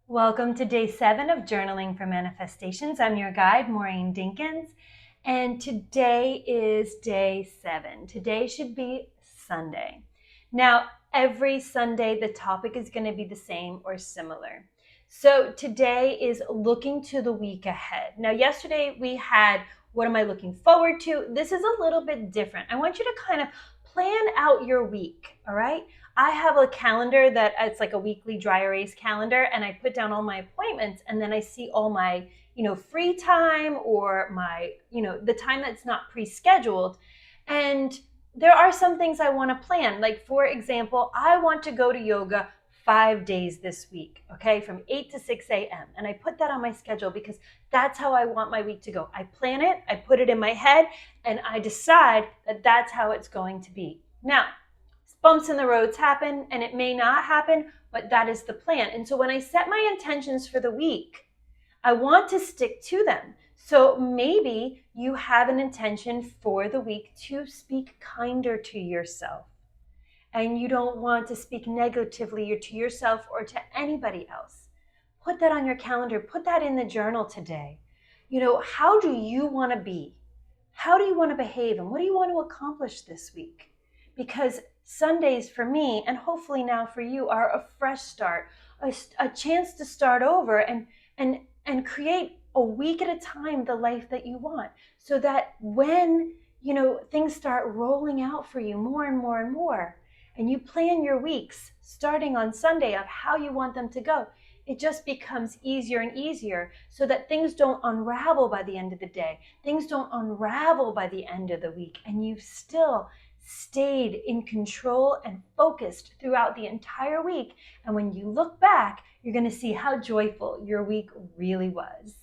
Welcome to day 7 of Journaling for Manifestations. I'm your guide, Maureen Dinkins, and today is day 7. Today should be Sunday. Now, every Sunday, the topic is going to be the same or similar. So today is looking to the week ahead. Now, yesterday we had what am I looking forward to? This is a little bit different. I want you to kind of plan out your week, all right? I have a calendar that it's like a weekly dry erase calendar, and I put down all my appointments, and then I see all my, free time or my, the time that's not pre-scheduled. And there are some things I want to plan. Like, for example, I want to go to yoga 5 days this week, okay, from 8 to 6 a.m. And I put that on my schedule because that's how I want my week to go. I plan it, I put it in my head, and I decide that that's how it's going to be. Now, bumps in the roads happen and it may not happen, but that is the plan. And so when I set my intentions for the week, I want to stick to them. So maybe you have an intention for the week to speak kinder to yourself. And you don't want to speak negatively to yourself or to anybody else. Put that on your calendar. Put that in the journal today. How do you want to be? How do you want to behave? And what do you want to accomplish this week? Because Sundays for me, and hopefully now for you, are a fresh start, a chance to start over and create a week at a time the life that you want, so that when things start rolling out for you more and more and more, and you plan your weeks starting on Sunday of how you want them to go, it just becomes easier and easier, so that things don't unravel by the end of the day. Things don't unravel by the end of the week, and you've still stayed in control and focused throughout the entire week. And when you look back, you're going to see how joyful your week really was.